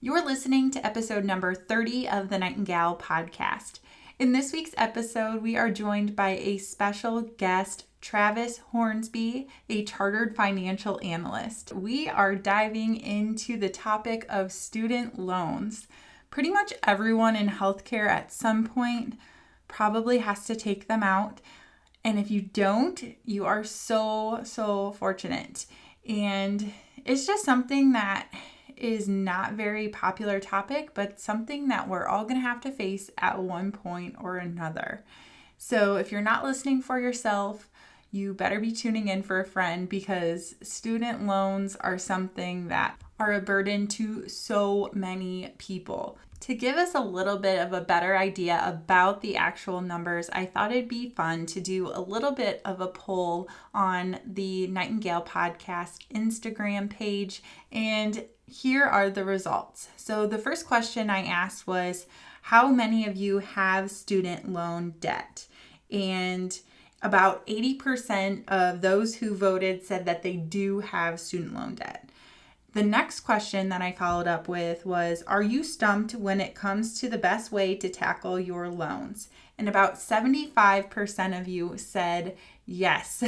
You're listening to episode number 30 of the Nightingale podcast. In this week's episode, we are joined by a special guest, Travis Hornsby, a chartered financial analyst. We are diving into the topic of student loans. Pretty much everyone in healthcare at some point probably has to take them out. And if you don't, you are so fortunate. And it's just something that is not very popular topic, but something that we're all going to have to face at one point or another. So if you're not listening for yourself, you better be tuning in for a friend, because student loans are something that are a burden to so many people. To give us a little bit of a better idea about the actual numbers, I thought it'd be fun to do a little bit of a poll on the Nightingale podcast Instagram page, and here are the results. So the first question I asked was, how many of you have student loan debt? And about 80% of those who voted said that they do have student loan debt. The next question that I followed up with was, are you stumped when it comes to the best way to tackle your loans? And about 75% of you said yes.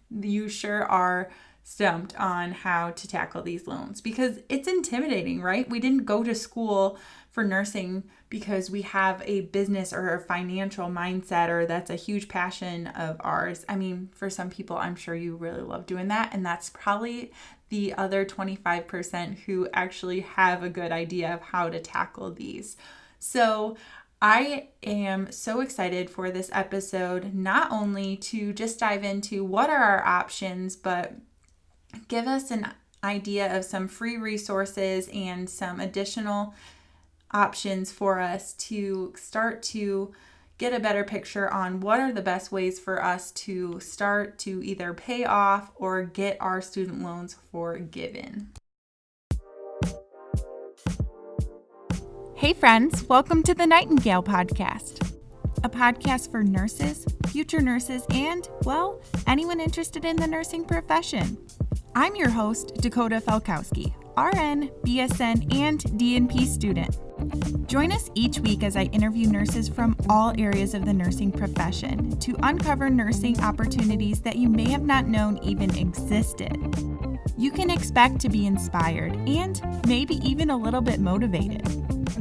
You sure are stumped on how to tackle these loans, because it's intimidating, right? We didn't go to school for nursing because we have a business or a financial mindset, or that's a huge passion of ours. I mean, for some people, I'm sure you really love doing that, and that's probably the other 25% who actually have a good idea of how to tackle these. So I am so excited for this episode, not only to just dive into what are our options, but give us an idea of some free resources and some additional options for us to start to get a better picture on what are the best ways for us to start to either pay off or get our student loans forgiven. Hey friends, welcome to the Nightingale podcast, a podcast for nurses, future nurses, and, well, anyone interested in the nursing profession. I'm your host, Dakota Felkowski, RN, BSN, and DNP student. Join us each week as I interview nurses from all areas of the nursing profession to uncover nursing opportunities that you may have not known even existed. You can expect to be inspired and maybe even a little bit motivated.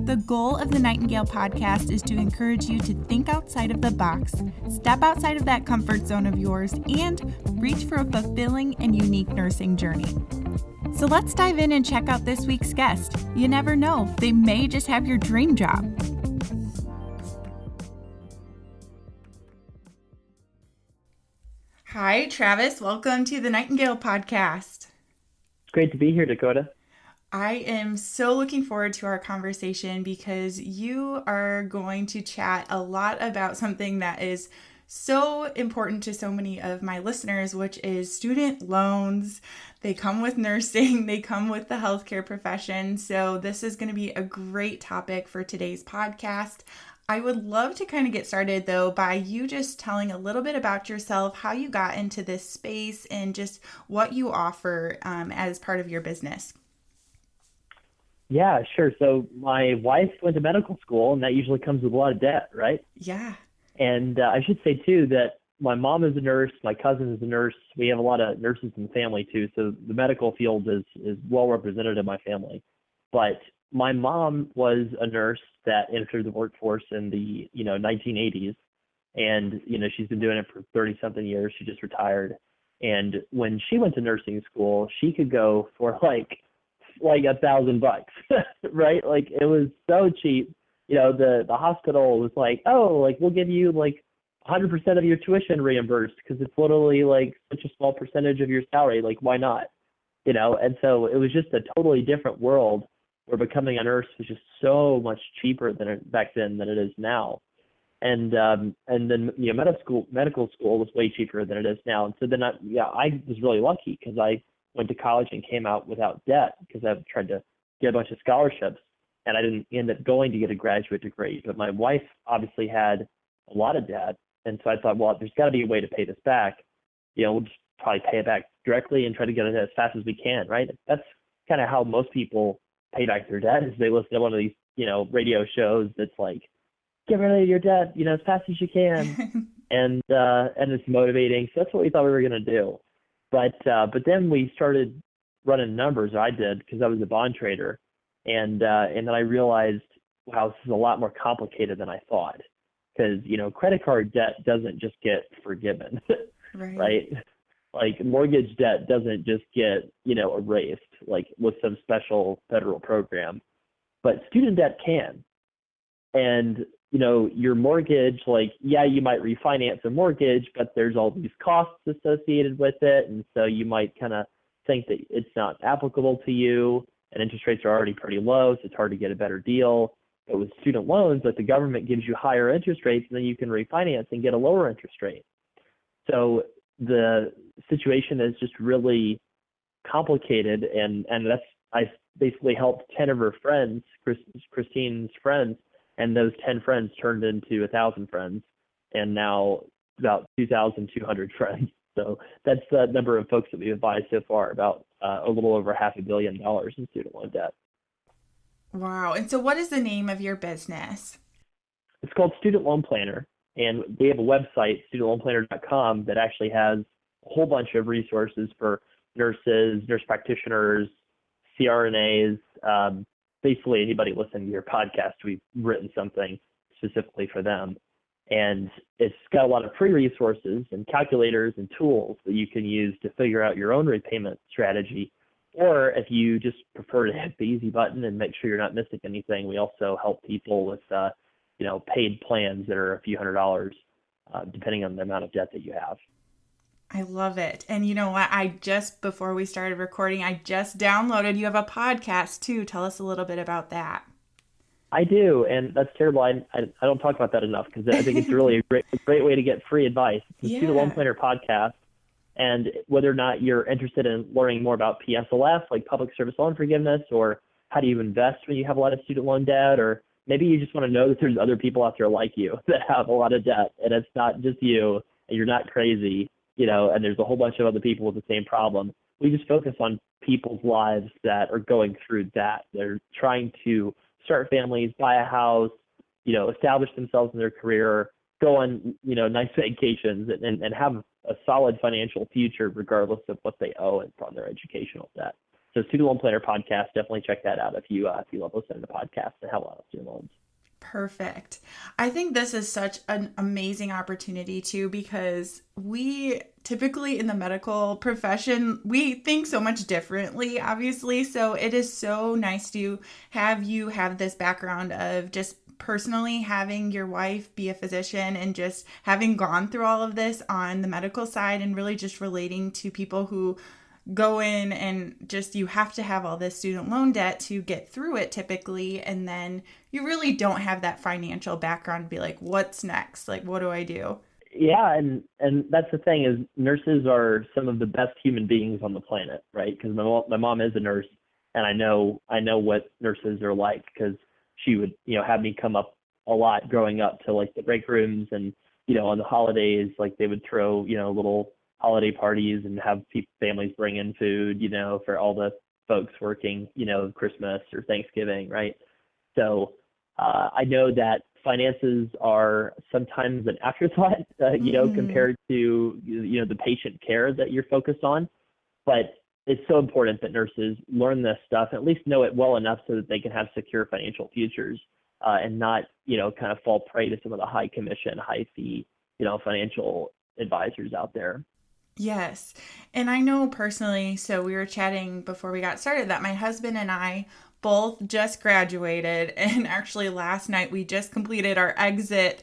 The goal of the Nightingale podcast is to encourage you to think outside of the box, step outside of that comfort zone of yours, and reach for a fulfilling and unique nursing journey. So let's dive in and check out this week's guest. You never know, they may just have your dream job. Hi, Travis. Welcome to the Nightingale podcast. It's great to be here, Dakota. I am so looking forward to our conversation because you are going to chat a lot about something that is so important to so many of my listeners, which is student loans. They come with nursing, they come with the healthcare profession. So this is going to be a great topic for today's podcast. I would love to kind of get started though by you just telling a little bit about yourself, how you got into this space, and just what you offer as part of your business. Yeah, sure. So my wife went to medical school, and that usually comes with a lot of debt, right? Yeah. And I should say, too, that my mom is a nurse, my cousin is a nurse. We have a lot of nurses in the family, too. So the medical field is well represented in my family. But my mom was a nurse that entered the workforce in the 1980s. And, she's been doing it for 30-something years. She just retired. And when she went to nursing school, she could go for like $1,000, right? Like, it was so cheap. The hospital was like, oh, like, we'll give you like 100% of your tuition reimbursed because it's literally like such a small percentage of your salary. Like, why not? And so it was just a totally different world where becoming a nurse was just so much cheaper back then than it is now. And then medical school was way cheaper than it is now. And so then I was really lucky because I went to college and came out without debt because I tried to get a bunch of scholarships, and I didn't end up going to get a graduate degree. But my wife obviously had a lot of debt, and so I thought, well, there's got to be a way to pay this back. We'll just probably pay it back directly and try to get it as fast as we can, right? That's kind of how most people pay back their debt is they listen to one of these, radio shows that's like, get rid of your debt, as fast as you can. And it's motivating. So that's what we thought we were going to do. But then we started running numbers, or I did, because I was a bond trader. And then I realized, wow, this is a lot more complicated than I thought. Because, credit card debt doesn't just get forgiven, right? Like mortgage debt doesn't just get, erased, like with some special federal program. But student debt can. And, your mortgage, like, yeah, you might refinance a mortgage, but there's all these costs associated with it. And so you might kind of think that it's not applicable to you, and interest rates are already pretty low, so it's hard to get a better deal. But with student loans, like, the government gives you higher interest rates, and then you can refinance and get a lower interest rate. So the situation is just really complicated, and I basically helped 10 of her friends, Christine's friends, and those 10 friends turned into 1,000 friends, and now about 2,200 friends. So that's the number of folks that we've advised so far, about a little over $500 million in student loan debt. Wow. And so what is the name of your business? It's called Student Loan Planner, and we have a website, studentloanplanner.com, that actually has a whole bunch of resources for nurses, nurse practitioners, CRNAs, basically anybody listening to your podcast. We've written something specifically for them. And it's got a lot of free resources and calculators and tools that you can use to figure out your own repayment strategy. Or if you just prefer to hit the easy button and make sure you're not missing anything, we also help people with paid plans that are a few $100s, depending on the amount of debt that you have. I love it. And you know what? Before we started recording, I just downloaded. You have a podcast too. Tell us a little bit about that. I do, and that's terrible. I don't talk about that enough, because I think it's really a great way to get free advice. It's the Student Loan Planner podcast, and whether or not you're interested in learning more about PSLF, like public service loan forgiveness, or how do you invest when you have a lot of student loan debt, or maybe you just want to know that there's other people out there like you that have a lot of debt, and it's not just you, and you're not crazy, and there's a whole bunch of other people with the same problem. We just focus on people's lives that are going through that. They're trying to start families, buy a house, establish themselves in their career, go on, nice vacations, and have a solid financial future regardless of what they owe from their educational debt. So Student Loan Planner podcast, definitely check that out if you love listening to podcasts and have a lot of student loans. Perfect. I think this is such an amazing opportunity too, because we typically in the medical profession, we think so much differently, obviously. So it is so nice to have you have this background of just personally having your wife be a physician and just having gone through all of this on the medical side, and really just relating to people who go in and just, you have to have all this student loan debt to get through it typically. And then you really don't have that financial background to be like, what's next? Like, what do I do? Yeah. And that's the thing, is nurses are some of the best human beings on the planet, right? Because my mom is a nurse, and I know what nurses are like, because she would, have me come up a lot growing up to like the break rooms, and, on the holidays, like they would throw, little holiday parties and have families bring in food, for all the folks working, Christmas or Thanksgiving, right? So I know that finances are sometimes an afterthought, compared to, the patient care that you're focused on. But it's so important that nurses learn this stuff, at least know it well enough so that they can have secure financial futures, and not, kind of fall prey to some of the high commission, high fee, financial advisors out there. Yes. And I know personally, so we were chatting before we got started, that my husband and I both just graduated. And actually last night we just completed our exit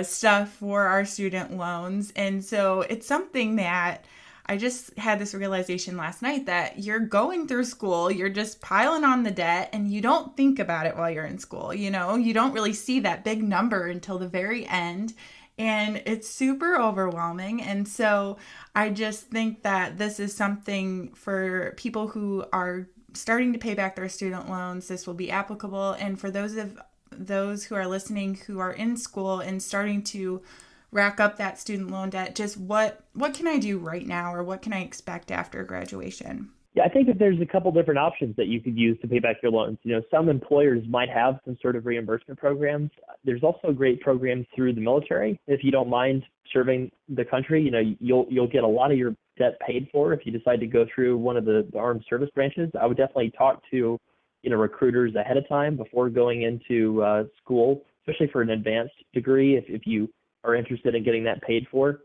stuff for our student loans. And so it's something that I just had this realization last night, that you're going through school, you're just piling on the debt, and you don't think about it while you're in school. You don't really see that big number until the very end. And it's super overwhelming. And so I just think that this is something for people who are starting to pay back their student loans. This will be applicable. And for those who are listening who are in school and starting to rack up that student loan debt, just what can I do right now, or what can I expect after graduation? Yeah, I think that there's a couple different options that you could use to pay back your loans. Some employers might have some sort of reimbursement programs. There's also great programs through the military. If you don't mind serving the country, you'll get a lot of your debt paid for if you decide to go through one of the armed service branches. I would definitely talk to, recruiters ahead of time before going into school, especially for an advanced degree. If you are interested in getting that paid for,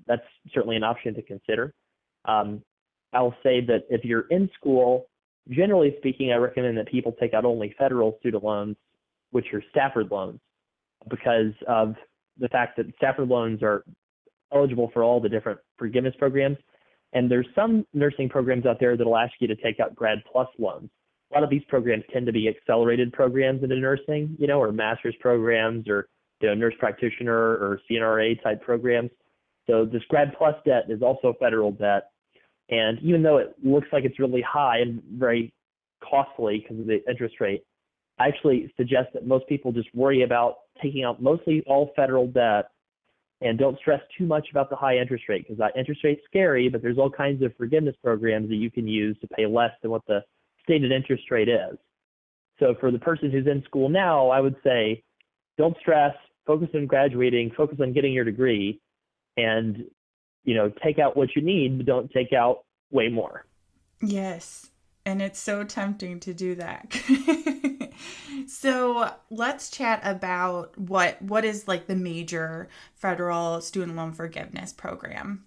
that's certainly an option to consider. I'll say that if you're in school, generally speaking, I recommend that people take out only federal student loans, which are Stafford loans, because of the fact that Stafford loans are eligible for all the different forgiveness programs. And there's some nursing programs out there that'll ask you to take out Grad Plus loans. A lot of these programs tend to be accelerated programs into nursing, or master's programs or, nurse practitioner or CNRA type programs. So this Grad Plus debt is also federal debt. And even though it looks like it's really high and very costly because of the interest rate, I actually suggest that most people just worry about taking out mostly all federal debt and don't stress too much about the high interest rate, because that interest rate's scary, but there's all kinds of forgiveness programs that you can use to pay less than what the stated interest rate is. So for the person who's in school now, I would say don't stress, focus on graduating, focus on getting your degree, and take out what you need, but don't take out way more. Yes. And it's so tempting to do that. So let's chat about what is like the major federal student loan forgiveness program.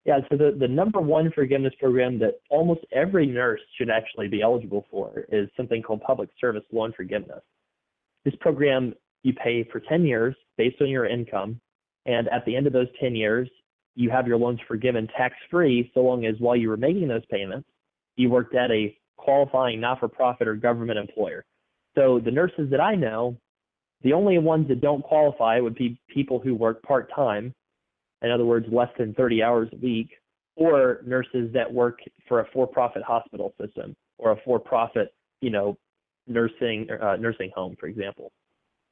Yeah, so the number one forgiveness program that almost every nurse should actually be eligible for is something called public service loan forgiveness. This program, you pay for 10 years based on your income, and at the end of those 10 years, you have your loans forgiven tax-free so long as while you were making those payments, you worked at a qualifying not-for-profit or government employer. So the nurses that I know, the only ones that don't qualify would be people who work part-time, in other words, less than 30 hours a week, or nurses that work for a for-profit hospital system or a for-profit, nursing home, for example.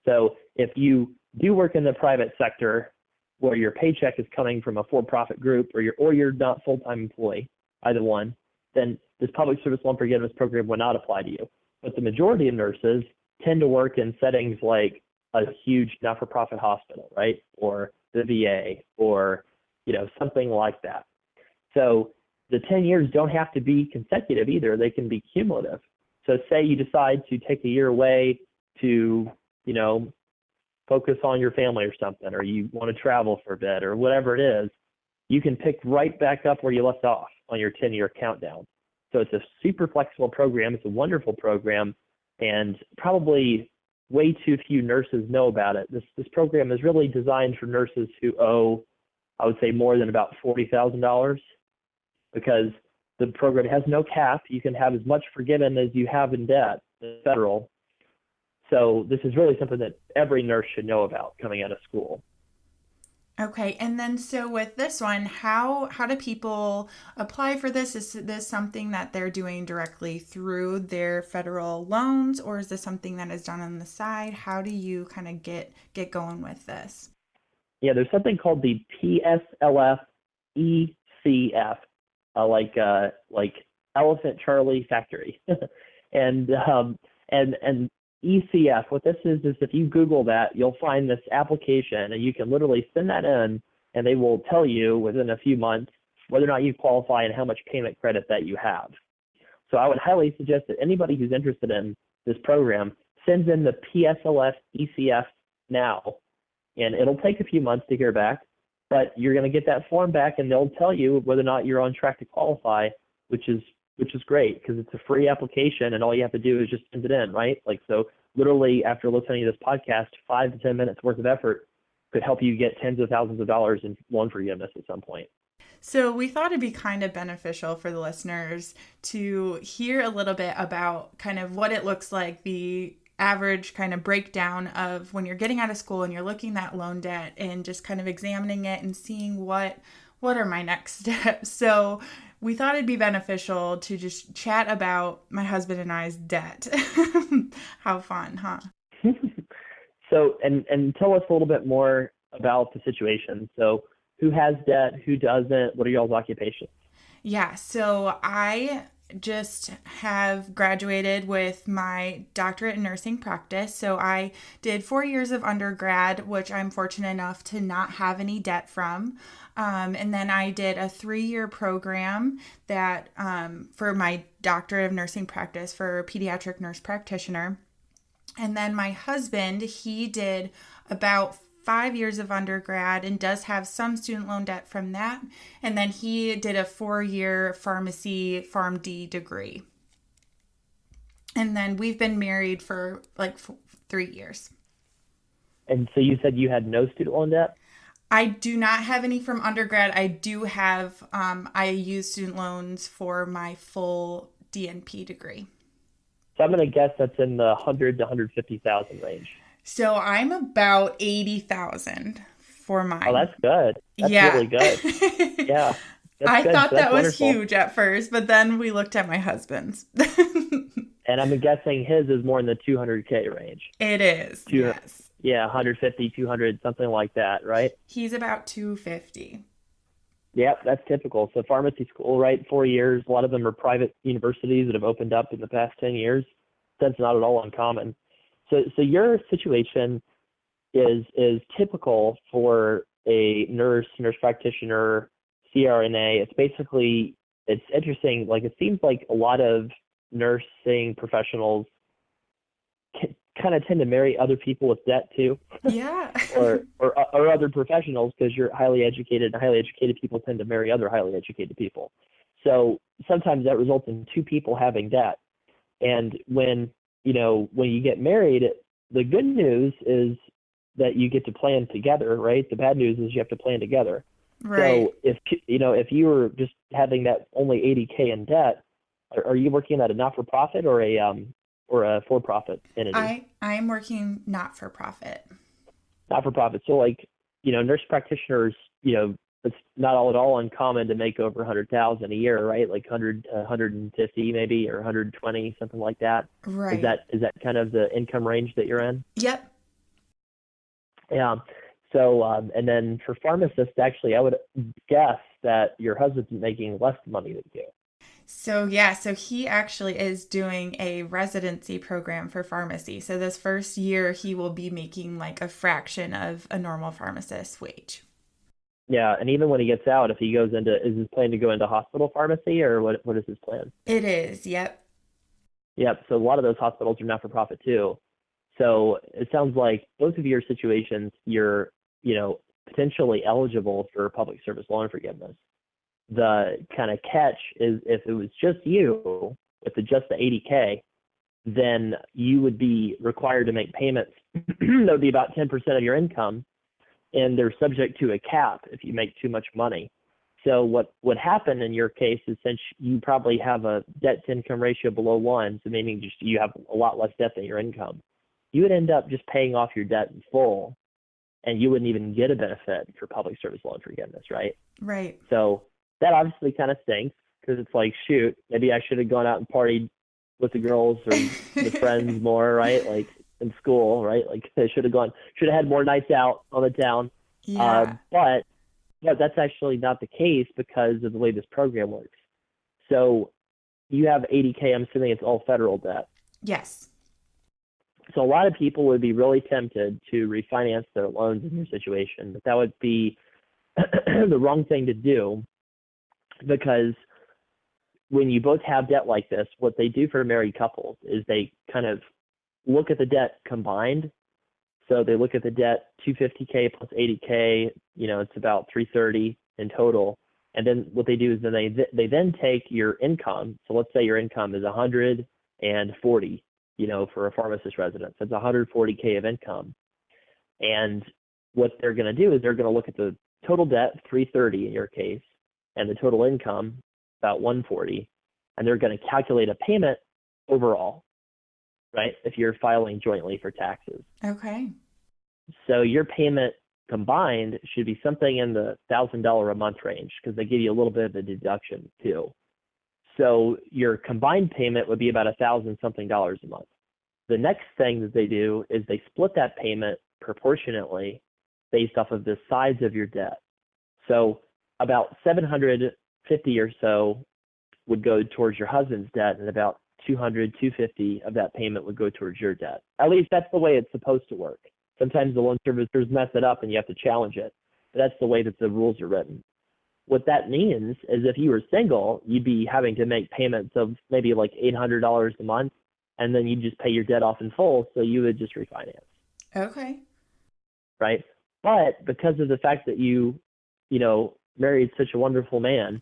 So if you do work in the private sector, where your paycheck is coming from a for-profit group, or you're not full-time employee, either one, then this public service loan forgiveness program would not apply to you. But the majority of nurses tend to work in settings like a huge not-for-profit hospital, right, or the VA, or something like that. So the 10 years don't have to be consecutive either; they can be cumulative. So say you decide to take a year away to, focus on your family or something, or you want to travel for a bit or whatever it is, you can pick right back up where you left off on your 10-year countdown. So it's a super flexible program. It's a wonderful program, and probably way too few nurses know about it. This program is really designed for nurses who owe, I would say, more than about $40,000, because the program has no cap. You can have as much forgiven as you have in debt, federal. So this is really something that every nurse should know about coming out of school. Okay, and then so with this one, how do people apply for this? Is this something that they're doing directly through their federal loans, or is this something that is done on the side? How do you kind of get going with this? Yeah, there's something called the PSLF ECF, like Elephant Charlie Factory, and ECF, what this is if you Google that, you'll find this application, and you can literally send that in, and they will tell you within a few months whether or not you qualify and how much payment credit that you have. So I would highly suggest that anybody who's interested in this program sends in the PSLF ECF now, and it'll take a few months to hear back, but you're going to get that form back, and they'll tell you whether or not you're on track to qualify, which is great, because it's a free application and all you have to do is just send it in, right? So literally after listening to this podcast, 5 to 10 minutes worth of effort could help you get tens of thousands of dollars in loan forgiveness at some point. So we thought it'd be kind of beneficial for the listeners to hear a little bit about kind of what it looks like, the average kind of breakdown of when you're getting out of school and you're looking at loan debt and just kind of examining it and seeing what are my next steps. So we thought it'd be beneficial to just chat about my husband and I's debt. How fun, huh? So, and tell us a little bit more about the situation. So who has debt, who doesn't, what are y'all's occupations? Yeah, so I just have graduated with my doctorate in nursing practice. So I did 4 years of undergrad, which I'm fortunate enough to not have any debt from. And then I did a 3 year program that for my doctorate of nursing practice for pediatric nurse practitioner. And then my husband, he did about 5 years of undergrad and does have some student loan debt from that. And then he did a 4 year pharmacy PharmD degree. And then we've been married for like 3 years. And so you said you had no student loan debt? I do not have any from undergrad. I do have, I use student loans for my full DNP degree. So I'm going to guess that's in the 100 to 150,000 range. So I'm about 80,000 for Oh, mine. that's good. That's Yeah. really good. Yeah, that's I good. thought That's that was wonderful. huge at first, but then we looked at my husband's. And I'm guessing his is more in the 200K range. It is, Two, yes. yeah, 150, 200, something like that, right? He's about 250. Yep, that's typical. So pharmacy school, right? 4 years. A lot of them are private universities that have opened up in the past 10 years. That's not at all uncommon. So your situation is typical for a nurse practitioner, CRNA. It's interesting. Like, it seems like a lot of nursing professionals kind of tend to marry other people with debt too, Yeah. or other professionals, because you're highly educated, and highly educated people tend to marry other highly educated people. So sometimes that results in two people having debt. And when you get married, the good news is that you get to plan together, right? The bad news is you have to plan together. Right. So if you were just having that only 80K in debt, are you working at a not-for-profit or a for-profit entity? I am working not for profit. Not-for-profit. So, like, nurse practitioners, it's not all at all uncommon to make over 100,000 a year, right? Like 100, 150 maybe, or 120, something like that. Is Right. that kind of the income range that you're in? Yep. Yeah. So, and then for pharmacists, actually, I would guess that your husband's making less money than you. So yeah, so he actually is doing a residency program for pharmacy. So this first year he will be making like a fraction of a normal pharmacist's wage. Yeah, and even when he gets out, if he goes is his plan to go into hospital pharmacy, or what is his plan? It is. Yep. Yep. So a lot of those hospitals are not for profit too. So it sounds like both of your situations, you're, potentially eligible for public service loan forgiveness. The kind of catch is, if it was just you with just the 80K, then you would be required to make payments that would be about 10% of your income, and they're subject to a cap if you make too much money. So what would happen in your case is, since you probably have a debt to income ratio below 1, so meaning just you have a lot less debt than your income, you would end up just paying off your debt in full, and you wouldn't even get a benefit for public service loan forgiveness, right? Right. So that obviously kind of stinks, because it's like, shoot, maybe I should have gone out and partied with the girls or with friends more, right? Like in school, right? Like I should have had more nights out on the town. Yeah. But that's actually not the case because of the way this program works. So you have 80K, I'm assuming it's all federal debt. Yes. So a lot of people would be really tempted to refinance their loans in your situation, but that would be the wrong thing to do, because when you both have debt like this, what they do for married couples is they kind of look at the debt combined. So they look at the debt 250K plus 80K, it's about 330 in total. And then what they do is they then take your income. So let's say your income is 140, for a pharmacist residence. That's 140K of income. And what they're going to do is they're going to look at the total debt, 330 in your case, and the total income, about 140, and they're going to calculate a payment overall, right? If you're filing jointly for taxes. Okay. So your payment combined should be something in the $1,000 a month range, because they give you a little bit of a deduction too. So your combined payment would be about $1,000 something a month. The next thing that they do is they split that payment proportionately based off of the size of your debt. So about $700 50 or so would go towards your husband's debt, and about 250 of that payment would go towards your debt. At least that's the way it's supposed to work. Sometimes the loan servicers mess it up and you have to challenge it, but that's the way that the rules are written. What that means is if you were single, you'd be having to make payments of maybe like $800 a month, and then you just pay your debt off in full, so you would just refinance. Okay. Right? But because of the fact that married such a wonderful man,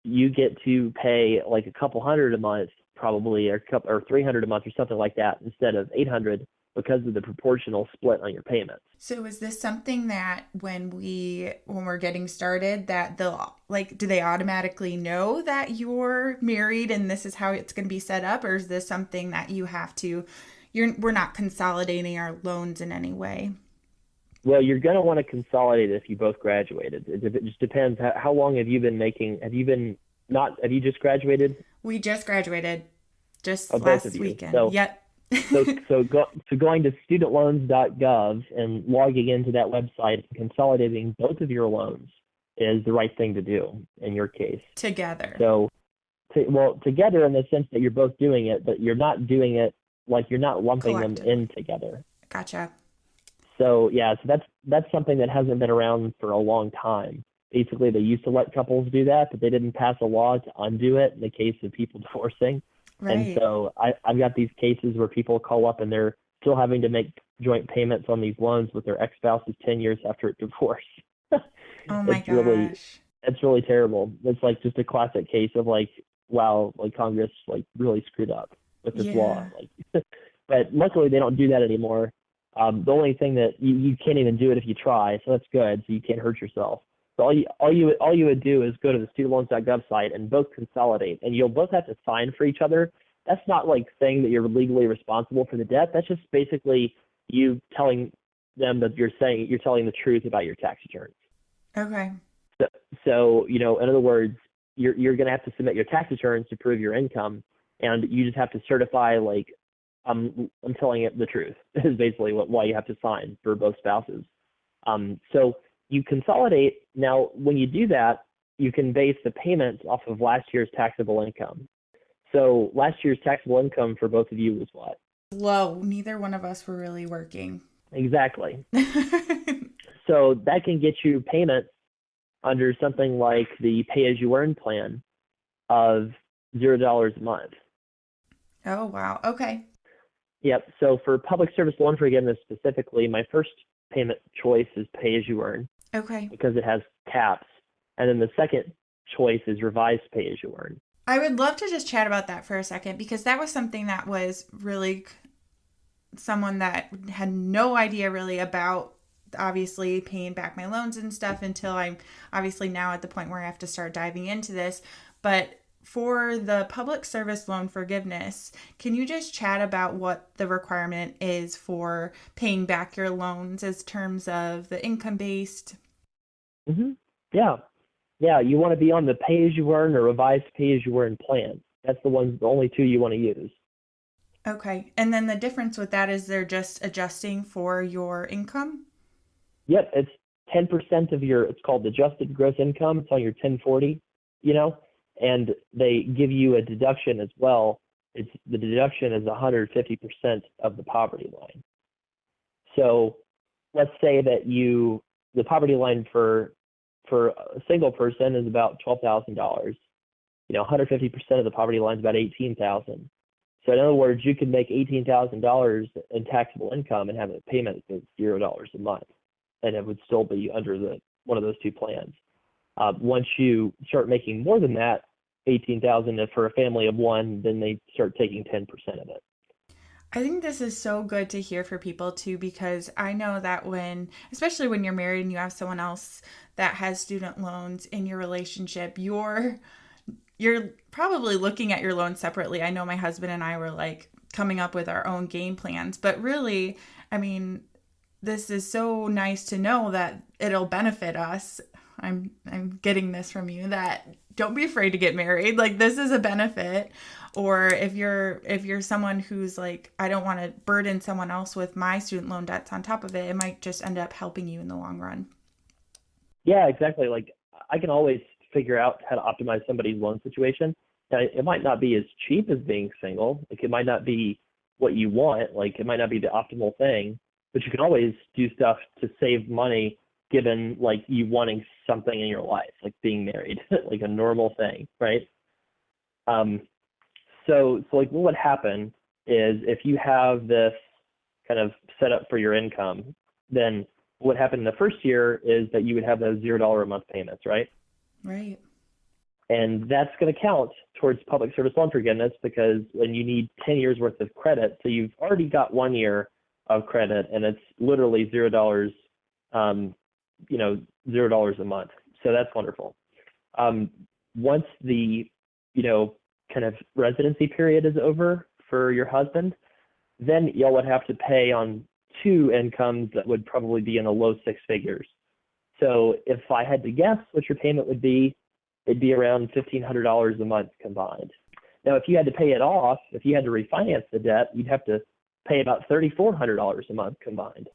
you get to pay like a couple hundred a month probably, or 300 a month or something like that instead of 800 because of the proportional split on your payments. So is this something that when we're getting started that do they automatically know that you're married and this is how it's going to be set up, or is this something that you have to we're not consolidating our loans in any way? Well, you're going to want to consolidate if you both graduated. It just depends. How long have you been making? Have you just graduated? We just graduated just Both last of you. weekend. So, Yep. so going to studentloans.gov and logging into that website and consolidating both of your loans is the right thing to do in your case. Together. So, together in the sense that you're both doing it, but you're not doing it like you're not lumping them in together. Gotcha. So that's something that hasn't been around for a long time. Basically, they used to let couples do that, but they didn't pass a law to undo it in the case of people divorcing. Right. And so I've got these cases where people call up and they're still having to make joint payments on these loans with their ex-spouses 10 years after a divorce. Oh my gosh. It's really terrible. It's like just a classic case of like, wow, like Congress like really screwed up with this law. Like, but luckily they don't do that anymore. The only thing that you can't even do it if you try, so that's good. So you can't hurt yourself. So all you would do is go to the studentloans.gov site and both consolidate, and you'll both have to sign for each other. That's not like saying that you're legally responsible for the debt. That's just basically you telling them that you're telling the truth about your tax returns. Okay. So in other words, you're going to have to submit your tax returns to prove your income, and you just have to certify like I'm telling it the truth is basically why you have to sign for both spouses. So you consolidate. Now, when you do that, you can base the payments off of last year's taxable income. So last year's taxable income for both of you was what? Low. Neither one of us were really working. Exactly. So that can get you payments under something like the pay-as-you-earn plan of $0 a month. Oh, wow. Okay. Yep. So for public service loan forgiveness specifically, my first payment choice is pay-as-you-earn. Okay. Because it has caps. And then the second choice is revised pay-as-you-earn. I would love to just chat about that for a second, because that was something that was really someone that had no idea really about obviously paying back my loans and stuff until I'm obviously now at the point where I have to start diving into this. But for the public service loan forgiveness, can you just chat about what the requirement is for paying back your loans as terms of the income-based? Mm-hmm. Yeah. You want to be on the pay-as-you-earn or revised pay-as-you-earn plan. That's the only two you want to use. Okay. And then the difference with that is they're just adjusting for your income? Yep. It's 10% of it's called adjusted gross income. It's on your 1040, and they give you a deduction as well. The deduction is 150% of the poverty line. So let's say that the poverty line for a single person is about $12,000. 150% of the poverty line is about $18,000. So in other words, you could make $18,000 in taxable income and have a payment of $0 a month, and it would still be under one of those two plans. Once you start making more than that, $18,000 for a family of one, then they start taking 10% of it. I think this is so good to hear for people too, because I know that especially when you're married and you have someone else that has student loans in your relationship, you're probably looking at your loans separately. I know my husband and I were like coming up with our own game plans, but really, I mean, this is so nice to know that it'll benefit us. I'm getting this from you, that don't be afraid to get married. Like, this is a benefit. Or if you're someone who's like, I don't want to burden someone else with my student loan debts on top of it might just end up helping you in the long run. Yeah, exactly. Like, I can always figure out how to optimize somebody's loan situation. Now, it might not be as cheap as being single. Like, it might not be what you want. Like, it might not be the optimal thing, but you can always do stuff to save money given like you wanting something in your life, like being married, like a normal thing, right? So like what would happen is if you have this kind of set up for your income, then what happened in the first year is that you would have those $0 a month payments, right? Right. And that's going to count towards public service loan forgiveness because when you need 10 years worth of credit, so you've already got 1 year of credit and it's literally $0, $0 a month. So that's wonderful. Once the, kind of residency period is over for your husband, then y'all would have to pay on 2 incomes that would probably be in the low 6 figures. So if I had to guess what your payment would be, it'd be around $1,500 a month combined. Now, if you had to pay it off, if you had to refinance the debt, you'd have to pay about $3,400 a month combined.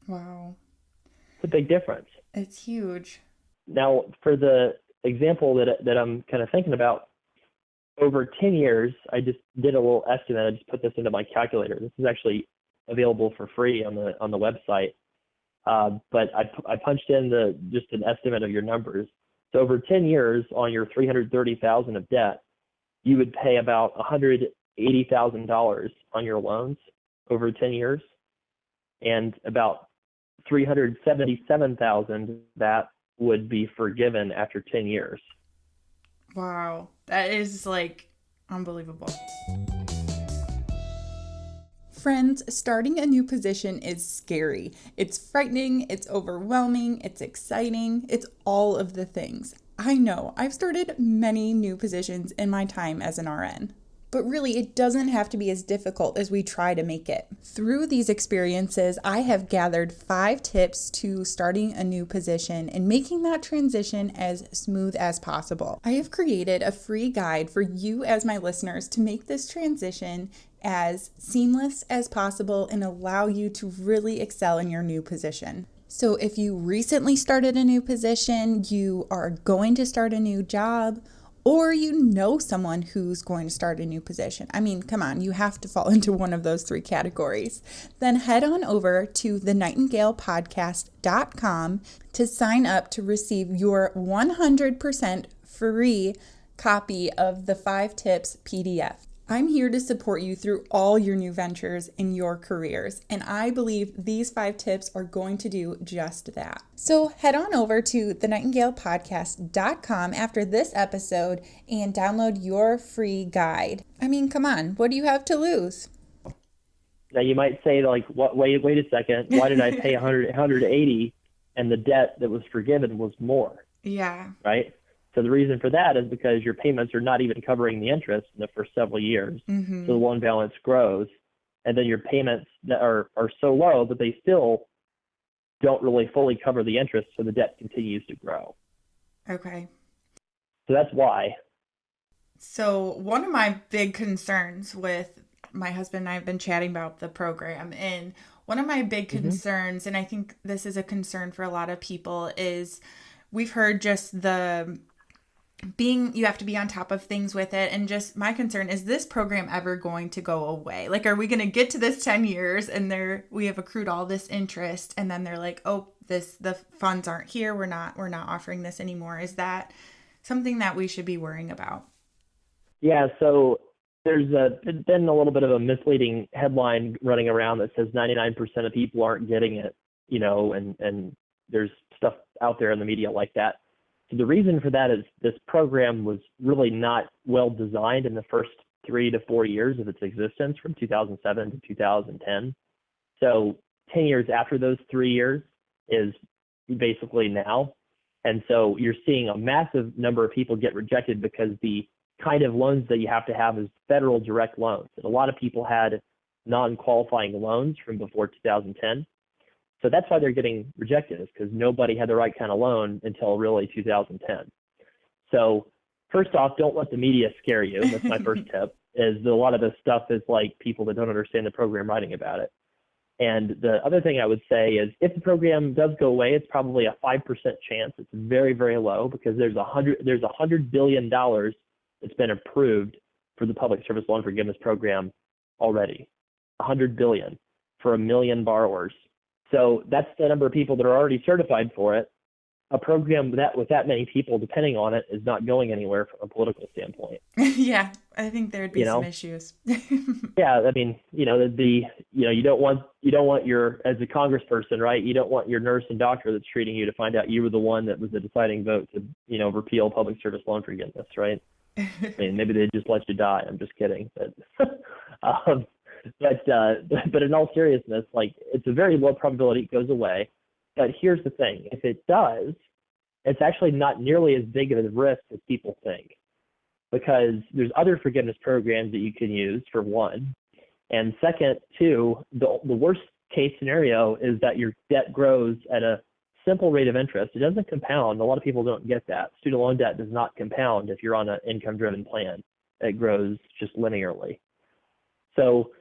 Wow. It's a big difference. It's huge. Now, for the example that I'm kind of thinking about, over 10 years, I just did a little estimate. I just put this into my calculator. This is actually available for free on the website. But I punched in just an estimate of your numbers. So over 10 years on your $330,000 of debt, you would pay about $180,000 on your loans over 10 years, and about $377,000 that would be forgiven after 10 years. Wow. That is like unbelievable. Friends, starting a new position is scary. It's frightening, it's overwhelming, it's exciting, it's all of the things. I know, I've started many new positions in my time as an RN. But really, it doesn't have to be as difficult as we try to make it. Through these experiences, I have gathered 5 tips to starting a new position and making that transition as smooth as possible. I have created a free guide for you as my listeners to make this transition as seamless as possible and allow you to really excel in your new position. So if you recently started a new position, you are going to start a new job, or you know someone who's going to start a new position. I mean, come on, you have to fall into one of those 3 categories. Then head on over to thenightingalepodcast.com to sign up to receive your 100% free copy of the 5 tips PDF. I'm here to support you through all your new ventures in your careers, and I believe these 5 tips are going to do just that. So head on over to thenightingalepodcast.com after this episode and download your free guide. I mean, come on, what do you have to lose? Now you might say, like, what? Wait a second. Why did I pay 180 and the debt that was forgiven was more? Yeah. Right? So the reason for that is because your payments are not even covering the interest in the first several years. Mm-hmm. So the loan balance grows, and then your payments that are so low that they still don't really fully cover the interest, so the debt continues to grow. Okay. So that's why. So one of my big concerns with my husband and I have been chatting about the program, and one of my big concerns, and I think this is a concern for a lot of people, is we've heard just you have to be on top of things with it. And just my concern is this program ever going to go away? Like, are we going to get to this 10 years and we have accrued all this interest and then they're like, oh, the funds aren't here. We're not offering this anymore. Is that something that we should be worrying about? Yeah. So there's been a little bit of a misleading headline running around that says 99% of people aren't getting it, and there's stuff out there in the media like that. So the reason for that is this program was really not well designed in the first 3 to 4 years of its existence, from 2007 to 2010. So 10 years after those 3 years is basically now. And so you're seeing a massive number of people get rejected because the kind of loans that you have to have is federal direct loans. And a lot of people had non-qualifying loans from before 2010. So that's why they're getting rejected, is because nobody had the right kind of loan until really 2010. So first off, don't let the media scare you. That's my first tip, is that a lot of this stuff is like people that don't understand the program writing about it. And the other thing I would say is if the program does go away, it's probably a 5% chance. It's very, very low because there's $100 billion that's been approved for the public service loan forgiveness program already. $100 billion for 1 million borrowers. So that's the number of people that are already certified for it. A program with that many people depending on it is not going anywhere from a political standpoint. Yeah, I think there would be some issues. Yeah, I mean, there'd be, you don't want your, as a congressperson, right? You don't want your nurse and doctor that's treating you to find out you were the one that was the deciding vote to, repeal public service loan forgiveness, right? I mean, maybe they'd just let you die. I'm just kidding, but but in all seriousness, like it's a very low probability it goes away. But here's the thing: if it does, it's actually not nearly as big of a risk as people think, because there's other forgiveness programs that you can use, for one, and second, two, the worst case scenario is that your debt grows at a simple rate of interest. It doesn't compound. A lot of people don't get that. Student loan debt does not compound if you're on an income-driven plan. It grows just linearly. So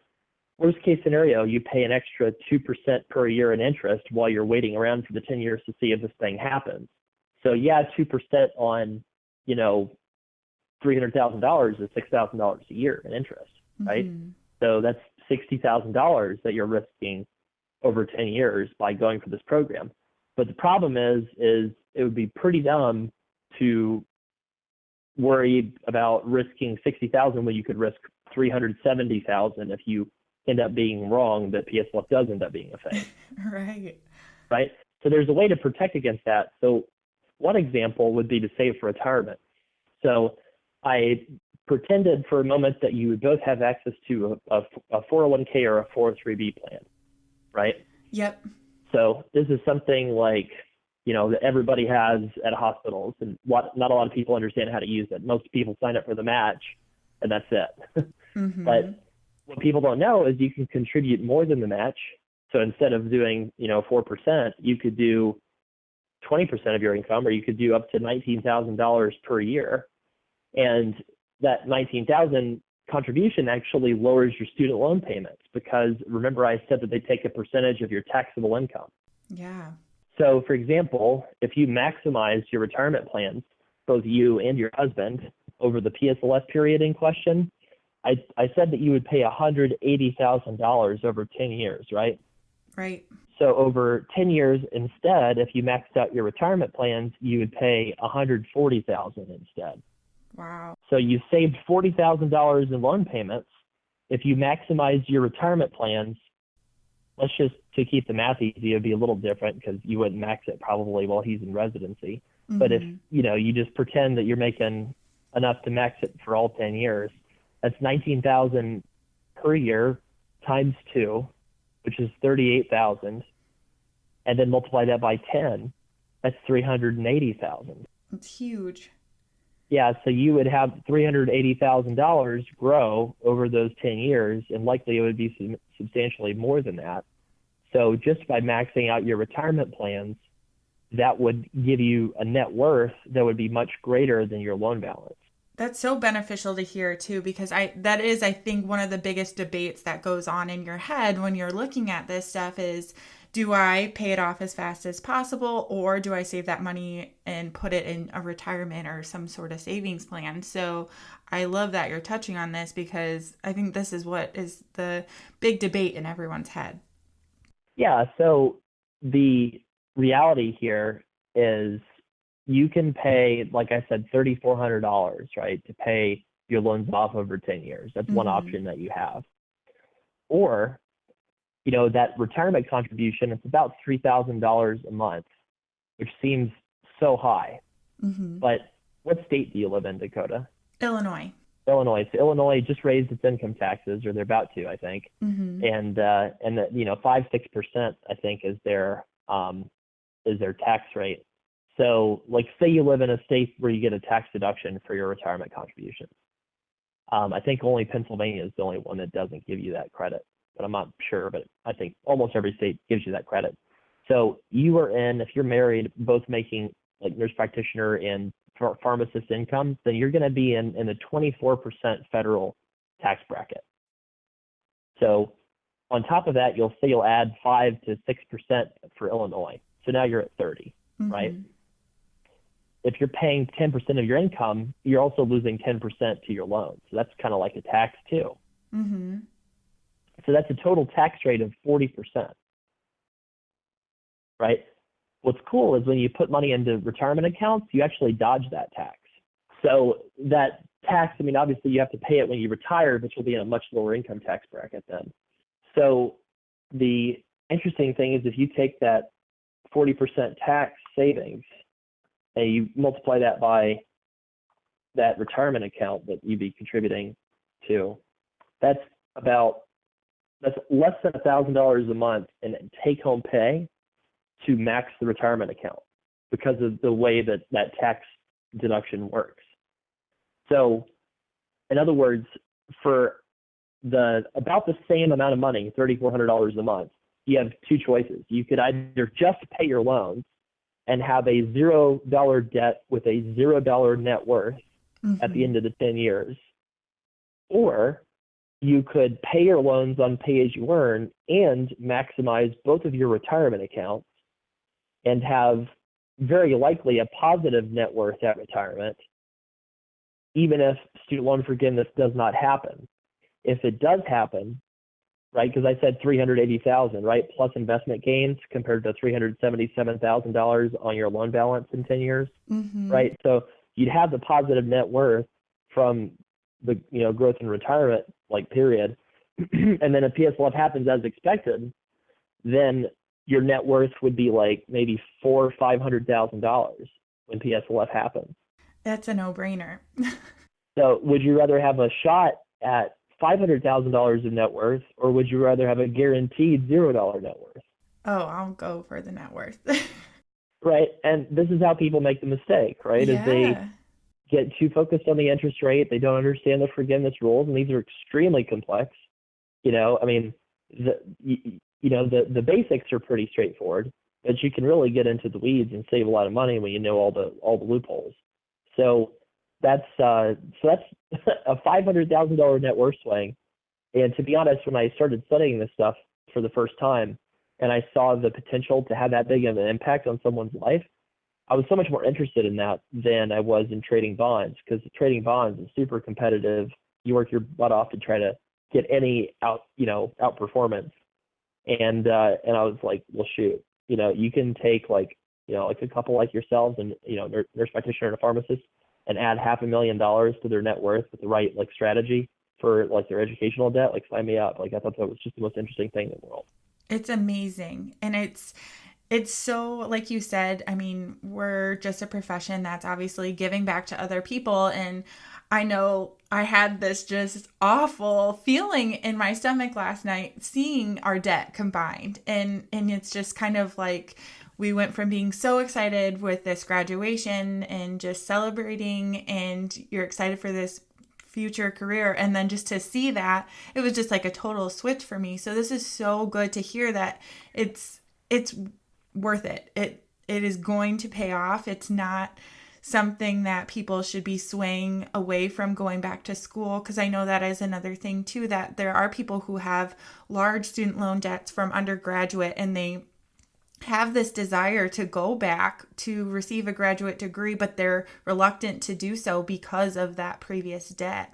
worst case scenario, you pay an extra 2% per year in interest while you're waiting around for the 10 years to see if this thing happens. So yeah, 2% on, $300,000 is $6,000 a year in interest, right? Mm-hmm. So that's $60,000 that you're risking over 10 years by going for this program. But the problem is it would be pretty dumb to worry about risking $60,000 when you could risk $370,000 if you end up being wrong, that PSLF does end up being a thing. Right? So there's a way to protect against that. So one example would be to save for retirement. So I pretended for a moment that you would both have access to a 401k or a 403b plan, right? Yep. So this is something like, that everybody has at hospitals, and not a lot of people understand how to use it. Most people sign up for the match, and that's it. Mm-hmm. But what people don't know is you can contribute more than the match. So instead of doing, 4%, you could do 20% of your income, or you could do up to $19,000 per year. And that $19,000 contribution actually lowers your student loan payments, because remember I said that they take a percentage of your taxable income. Yeah. So for example, if you maximize your retirement plans, both you and your husband, over the PSLF period in question, I said that you would pay $180,000 over 10 years, right? Right. So over 10 years instead, if you maxed out your retirement plans, you would pay $140,000 instead. Wow. So you saved $40,000 in loan payments. If you maximize your retirement plans, let's just, to keep the math easy, it would be a little different because you wouldn't max it probably while he's in residency. Mm-hmm. But if, you just pretend that you're making enough to max it for all 10 years, that's $19,000 per year times 2, which is $38,000, and then multiply that by 10, that's $380,000. It's huge. Yeah, so you would have $380,000 grow over those 10 years, and likely it would be substantially more than that. So just by maxing out your retirement plans, that would give you a net worth that would be much greater than your loan balance. That's so beneficial to hear too, because that is, I think, one of the biggest debates that goes on in your head when you're looking at this stuff is, do I pay it off as fast as possible, or do I save that money and put it in a retirement or some sort of savings plan? So I love that you're touching on this, because I think this is what is the big debate in everyone's head. Yeah, so the reality here is you can pay, like I said, $3,400, right, to pay your loans off over 10 years. That's one option that you have. Or, that retirement contribution, it's about $3,000 a month, which seems so high. Mm-hmm. But what state do you live in, Dakota? Illinois. Illinois. So Illinois just raised its income taxes, or they're about to, I think. Mm-hmm. And 5-6%, I think, is their tax rate. So, like, say you live in a state where you get a tax deduction for your retirement contribution. I think only Pennsylvania is the only one that doesn't give you that credit, but I'm not sure. But I think almost every state gives you that credit. So you are in, if you're married, both making like nurse practitioner and pharmacist income, then you're going to be in the 24% federal tax bracket. So On top of that, you'll add 5 to 6% for Illinois. So now you're at 30, right? Mm-hmm. If you're paying 10% of your income, you're also losing 10% to your loan. So that's kind of like a tax too. Mm-hmm. So that's a total tax rate of 40%, right? What's cool is when you put money into retirement accounts, you actually dodge that tax. So that tax, I mean, obviously you have to pay it when you retire, but you'll be in a much lower income tax bracket then. So the interesting thing is if you take that 40% tax savings and you multiply that by that retirement account that you'd be contributing to, that's less than $1,000 a month in take-home pay to max the retirement account because of the way that tax deduction works. So, in other words, for about the same amount of money, $3,400 a month, you have two choices. You could either just pay your loans and have a $0 debt with a $0 net worth at the end of the 10 years, or you could pay your loans on pay as you earn and maximize both of your retirement accounts and have very likely a positive net worth at retirement, even if student loan forgiveness does not happen. If it does happen, right, because I said $380,000, right, plus investment gains compared to $377,000 on your loan balance in 10 years, right? So you'd have the positive net worth from the growth in retirement period. And then if PSLF happens as expected, then your net worth would be like maybe $400,000 or $500,000 when PSLF happens. That's a no-brainer. So would you rather have a shot at $500,000 in net worth, or would you rather have a guaranteed $0 net worth? Oh, I'll go for the net worth. Right. And this is how people make the mistake, right? Yeah. Is they get too focused on the interest rate. They don't understand the forgiveness rules, and these are extremely complex. I mean, the basics are pretty straightforward, but you can really get into the weeds and save a lot of money when you know all the loopholes. So that's a $500,000 net worth swing. And to be honest, when I started studying this stuff for the first time, and I saw the potential to have that big of an impact on someone's life, I was so much more interested in that than I was in trading bonds, because trading bonds is super competitive. You work your butt off to try to get any outperformance. And I was like, well, shoot, you can take a couple like yourselves and, nurse practitioner and a pharmacist, and add $500,000 to their net worth with the right strategy for their educational debt. Sign me up. I thought that was just the most interesting thing in the world. It's amazing. And it's so, like you said, I mean, we're just a profession that's obviously giving back to other people. And I know I had this just awful feeling in my stomach last night seeing our debt combined. And it's just kind of like we went from being so excited with this graduation and just celebrating, and you're excited for this future career, and then just to see that, it was just like a total switch for me. So this is so good to hear that it's worth it. It is going to pay off. It's not something that people should be swaying away from going back to school, because I know that is another thing too, that there are people who have large student loan debts from undergraduate, and they have this desire to go back to receive a graduate degree, but they're reluctant to do so because of that previous debt.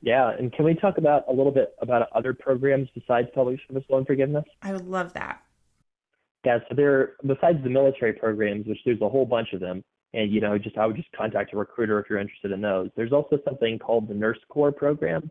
Yeah, and can we talk about a little bit about other programs besides public service loan forgiveness? I would love that. Yeah, so besides the military programs, which there's a whole bunch of them, and I would just contact a recruiter if you're interested in those. There's also something called the Nurse Corps program,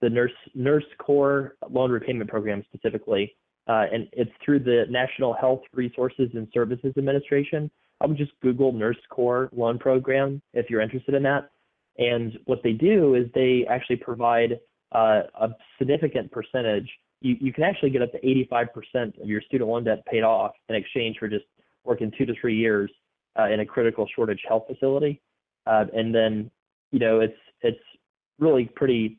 the Nurse Corps loan repayment program specifically. And it's through the National Health Resources and Services Administration. I would just Google Nurse Corps loan program if you're interested in that. And what they do is they actually provide a significant percentage. You can actually get up to 85% of your student loan debt paid off in exchange for just working 2 to 3 years in a critical shortage health facility. And then, it's really pretty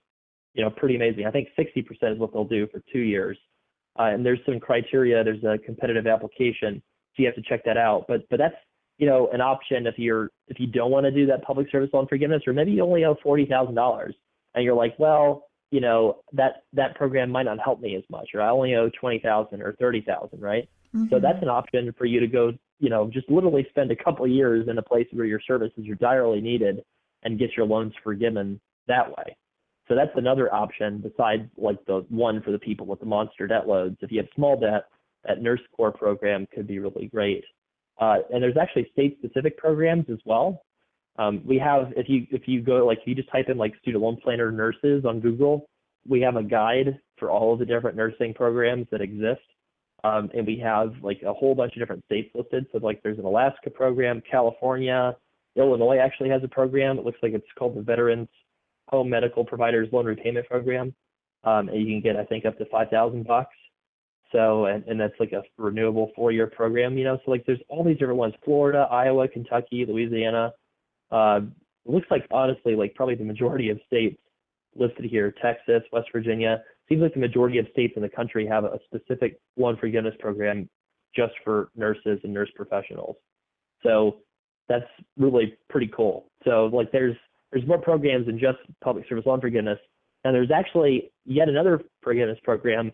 amazing. I think 60% is what they'll do for 2 years. And there's some criteria. There's a competitive application, so you have to check that out. But that's an option if you don't want to do that public service loan forgiveness, or maybe you only owe $40,000 and you're like, well, that program might not help me as much, or I only owe 20,000 or 30,000, right? So that's an option for you to go, just literally spend a couple of years in a place where your services are direly needed and get your loans forgiven that way. So that's another option besides like the one for the people with the monster debt loads. If you have small debt, that Nurse Corps program could be really great. And there's actually state-specific programs as well. We have, if you go, like, if you just type in like student loan planner nurses on Google, we have a guide for all of the different nursing programs that exist. And we have like a whole bunch of different states listed. So like there's an Alaska program, California, Illinois actually has a program. It looks like it's called the Veterans Home Medical Providers Loan Repayment Program. And you can get, I think, up to $5,000. So, and that's like a renewable 4-year program, so like there's all these different ones: Florida, Iowa, Kentucky, Louisiana. It looks like, honestly, like probably the majority of states listed here, Texas, West Virginia. Seems like the majority of states in the country have a specific loan forgiveness program just for nurses and nurse professionals. So that's really pretty cool. So like there's more programs than just public service loan forgiveness. And there's actually yet another forgiveness program.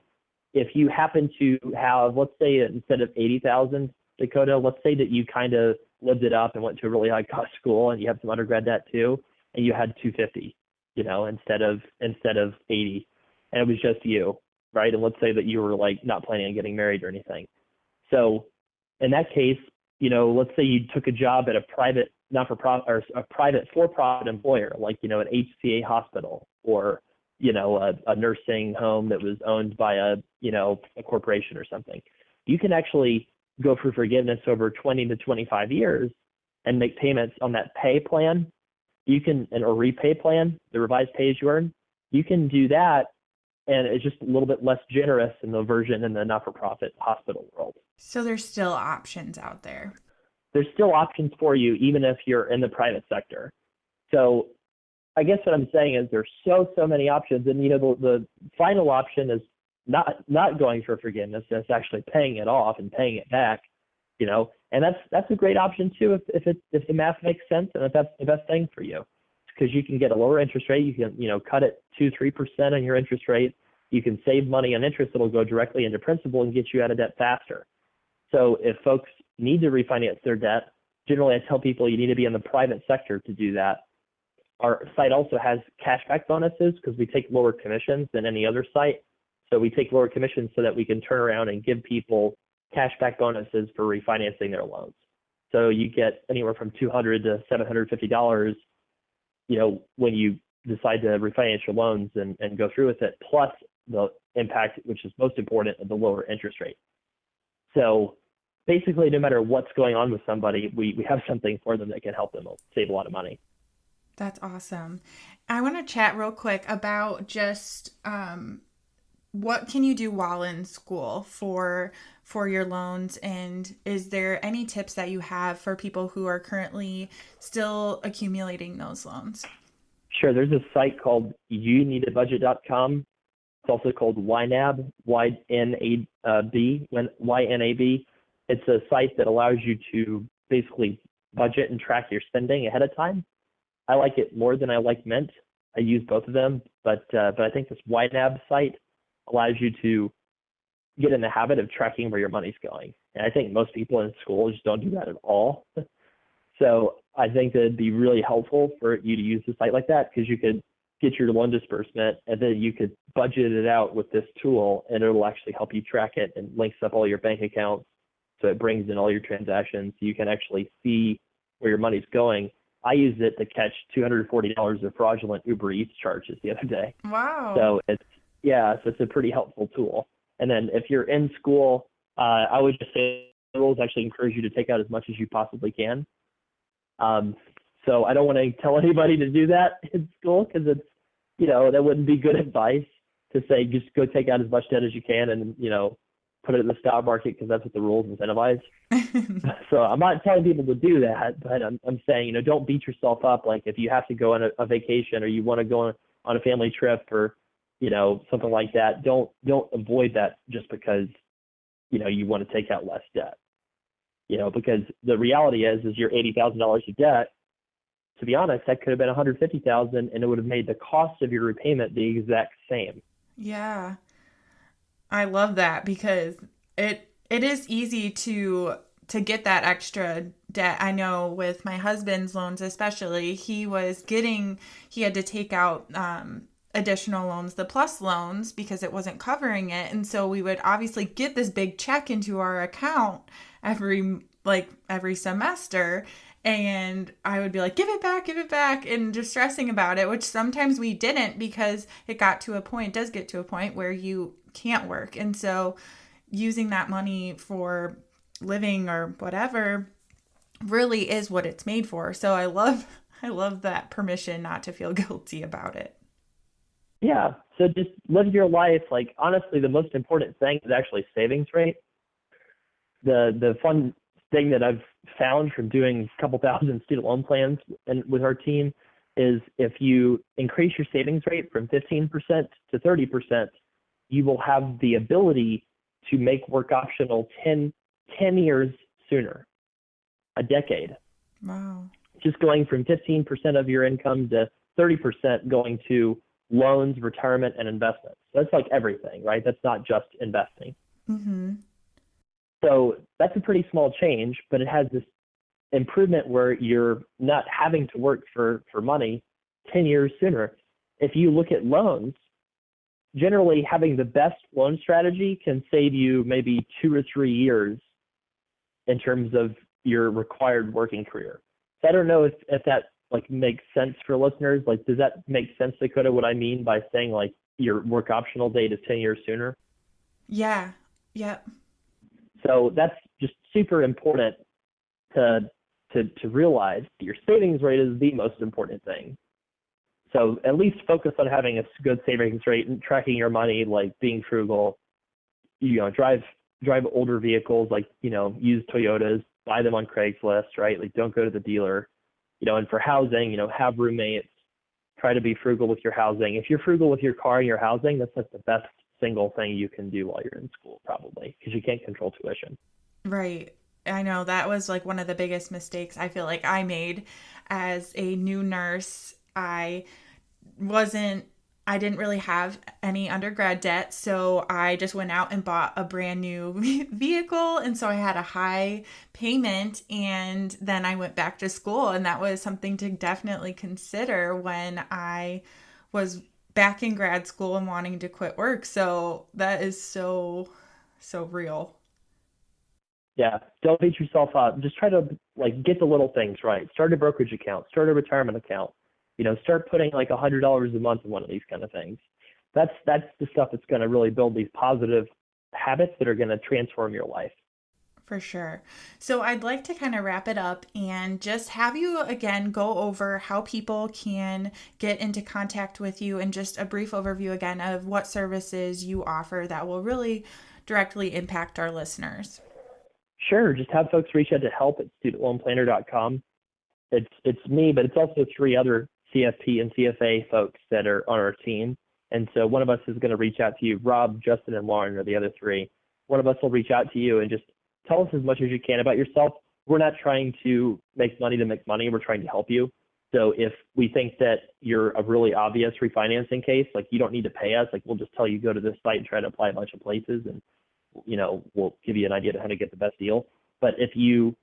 If you happen to have, let's say instead of 80,000, Dakota, let's say that you kind of lived it up and went to a really high cost school and you have some undergrad debt too, and you had 250, instead of 80, and it was just you, right? And let's say that you were like not planning on getting married or anything. So in that case, let's say you took a job at a private not-for-profit or a private for-profit employer, like, an HCA hospital, or, a nursing home that was owned by a corporation or something. You can actually go for forgiveness over 20 to 25 years and make payments on that pay plan. You can, or repay plan, the revised pay as you earn. You can do that, and it's just a little bit less generous in the version in the not-for-profit hospital world. So there's still options out there. There's still options for you, even if you're in the private sector. So I guess what I'm saying is there's so many options, and the final option is not going for forgiveness. It's actually paying it off and paying it back, and that's a great option too if the math makes sense and if that's the best thing for you, because you can get a lower interest rate. You can cut it 2-3% on your interest rate. You can save money on interest that'll go directly into principal and get you out of debt faster. So if folks need to refinance their debt, generally I tell people you need to be in the private sector to do that. Our site also has cashback bonuses because we take lower commissions than any other site. So we take lower commissions so that we can turn around and give people cashback bonuses for refinancing their loans. So you get anywhere from $200 to $750, when you decide to refinance your loans and go through with it, plus the impact, which is most important, of the lower interest rate. So basically, no matter what's going on with somebody, we have something for them that can help them save a lot of money. That's awesome. I want to chat real quick about just what can you do while in school for your loans, and is there any tips that you have for people who are currently still accumulating those loans? Sure. There's a site called youneedabudget.com. It's also called YNAB, YNAB. It's a site that allows you to basically budget and track your spending ahead of time. I like it more than I like Mint. I use both of them, but I think this YNAB site allows you to get in the habit of tracking where your money's going. And I think most people in school just don't do that at all. So I think that it'd be really helpful for you to use a site like that, because you could get your loan disbursement and then you could budget it out with this tool, and it'll actually help you track it and links up all your bank accounts. So it brings in all your transactions. So you can actually see where your money's going. I used it to catch $240 of fraudulent Uber Eats charges the other day. Wow. So it's a pretty helpful tool. And then if you're in school, I would just say the rules actually encourage you to take out as much as you possibly can. So I don't want to tell anybody to do that in school, because it's, that wouldn't be good advice to say just go take out as much debt as you can and, put it in the stock market, because that's what the rules incentivize. So I'm not telling people to do that, but I'm saying, don't beat yourself up. Like if you have to go on a vacation, or you want to go on a family trip, or, something like that, don't avoid that just because, you want to take out less debt. Because the reality is you're $80,000 of debt. to be honest, that could have been 150,000 and it would have made the cost of your repayment the exact same. Yeah. I love that because it is easy to get that extra debt. I know with my husband's loans especially, he had to take out additional loans, the plus loans, because it wasn't covering it. And so we would obviously get this big check into our account every semester. And I would be like, give it back, and just stressing about it, which sometimes we didn't because it does get to a point where you can't work. And so using that money for living or whatever really is what it's made for. So I love that permission not to feel guilty about it. Yeah. So just live your life. Like, honestly, the most important thing is actually savings rate. The fun thing that I've found from doing a couple thousand student loan plans and with our team is if you increase your savings rate from 15% to 30%, you will have the ability to make work optional 10 years sooner, a decade. Wow. Just going from 15% of your income to 30% going to loans, retirement, and investments. That's like everything, right? That's not just investing. Mm-hmm. So that's a pretty small change, but it has this improvement where you're not having to work for money 10 years sooner. If you look at loans, generally having the best loan strategy can save you maybe 2 or 3 years in terms of your required working career. So I don't know if that like makes sense for listeners. Like, does that make sense, Dakota, what I mean by saying like your work optional date is 10 years sooner? Yeah. Yep. So that's just super important to realize your savings rate is the most important thing. So at least focus on having a good savings rate and tracking your money, like being frugal. Drive older vehicles, like, use Toyotas, buy them on Craigslist, right? Like, don't go to the dealer. And for housing, have roommates, try to be frugal with your housing. If you're frugal with your car and your housing, that's like the best single thing you can do while you're in school, probably, because you can't control tuition. Right. I know that was like one of the biggest mistakes I feel like I made as a new nurse. I didn't really have any undergrad debt, so I just went out and bought a brand new vehicle, and so I had a high payment, and then I went back to school, and that was something to definitely consider when I was back in grad school and wanting to quit work. So that is so real. Yeah, don't beat yourself up. Just try to like get the little things right. Start a brokerage account, start a retirement account. Start putting like $100 a month in one of these kind of things. That's the stuff that's going to really build these positive habits that are going to transform your life. For sure. So I'd like to kind of wrap it up and just have you again go over how people can get into contact with you and just a brief overview again of what services you offer that will really directly impact our listeners. Sure. Just have folks reach out to help@studentloanplanner.com. It's me, but it's also 3 other CFP and CFA folks that are on our team. And so one of us is going to reach out to you. Rob, Justin, and Lauren are the other 3. One of us will reach out to you and just tell us as much as you can about yourself. We're not trying to make money to make money. We're trying to help you. So if we think that you're a really obvious refinancing case, like you don't need to pay us, like we'll just tell you go to this site and try to apply a bunch of places, and we'll give you an idea of how to get the best deal. But if you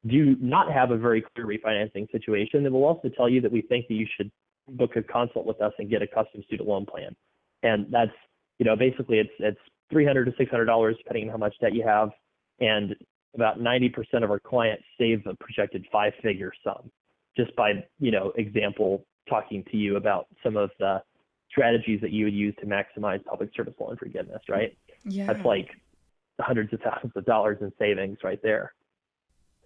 do not have a very clear refinancing situation, then we'll also tell you that we think that you should book a consult with us and get a custom student loan plan. And that's, basically it's $300 to $600 depending on how much debt you have. And about 90% of our clients save a projected 5-figure sum just by, example, talking to you about some of the strategies that you would use to maximize public service loan forgiveness, right? Yeah. That's like hundreds of thousands of dollars in savings right there.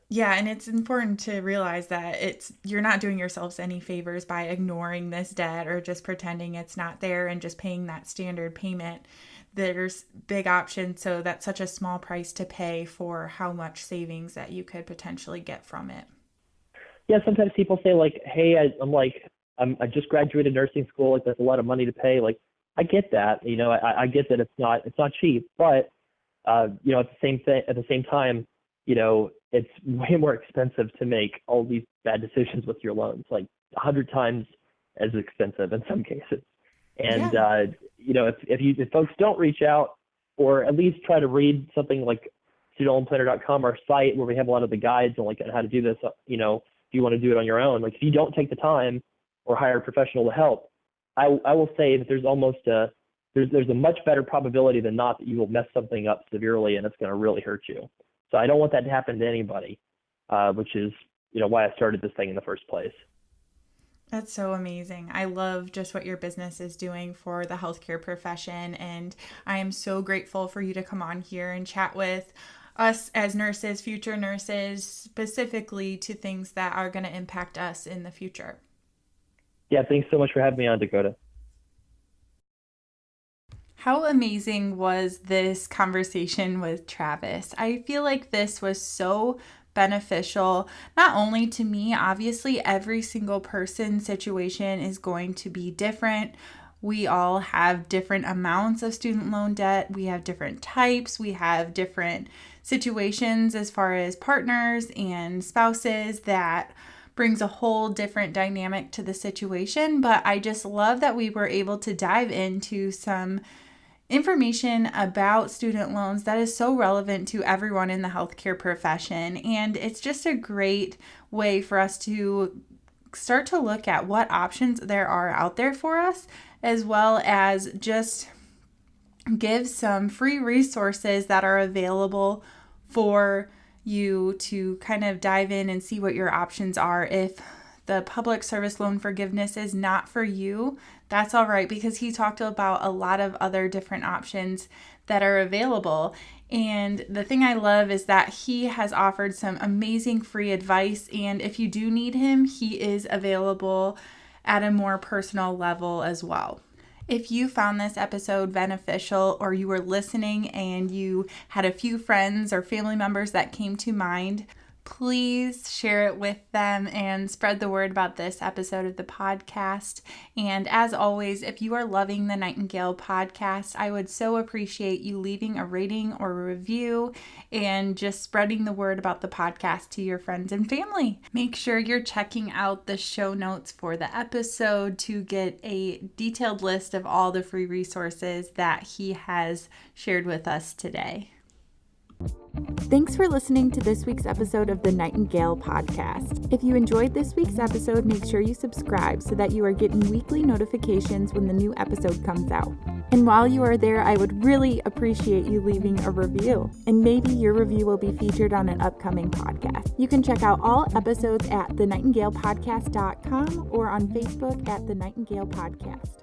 Yeah, and it's important to realize that you're not doing yourselves any favors by ignoring this debt or just pretending it's not there and just paying that standard payment. There's big options, so that's such a small price to pay for how much savings that you could potentially get from it. Yeah, sometimes people say like, "Hey, I just graduated nursing school. Like, that's a lot of money to pay." Like, I get that. I get that it's not cheap, but at the same time, it's way more expensive to make all these bad decisions with your loans. Like, 100 times as expensive in some cases. And, Yeah. if folks don't reach out, or at least try to read something like studentloanplanner.com, our site, where we have a lot of the guides on like how to do this, if you want to do it on your own, like if you don't take the time or hire a professional to help, I will say that there's a much better probability than not that you will mess something up severely and it's going to really hurt you. So I don't want that to happen to anybody, which is, why I started this thing in the first place. That's so amazing. I love just what your business is doing for the healthcare profession. And I am so grateful for you to come on here and chat with us as nurses, future nurses, specifically to things that are going to impact us in the future. Yeah, thanks so much for having me on, Dakota. How amazing was this conversation with Travis? I feel like this was so beneficial, not only to me, obviously every single person's situation is going to be different. We all have different amounts of student loan debt. We have different types. We have different situations as far as partners and spouses that brings a whole different dynamic to the situation. But I just love that we were able to dive into some information about student loans that is so relevant to everyone in the healthcare profession. And it's just a great way for us to start to look at what options there are out there for us, as well as just give some free resources that are available for you to kind of dive in and see what your options are. If the public service loan forgiveness is not for you, that's all right, because he talked about a lot of other different options that are available. And the thing I love is that he has offered some amazing free advice. And if you do need him, he is available at a more personal level as well. If you found this episode beneficial, or you were listening and you had a few friends or family members that came to mind, please share it with them and spread the word about this episode of the podcast. And as always, if you are loving the Nightingale podcast, I would so appreciate you leaving a rating or a review and just spreading the word about the podcast to your friends and family. Make sure you're checking out the show notes for the episode to get a detailed list of all the free resources that he has shared with us today. Thanks for listening to this week's episode of the Nightingale podcast. If you enjoyed this week's episode, make sure you subscribe so that you are getting weekly notifications when the new episode comes out. And while you are there, I would really appreciate you leaving a review, and maybe your review will be featured on an upcoming podcast. You can check out all episodes at thenightingalePodcast.com or on Facebook at The Nightingale Podcast.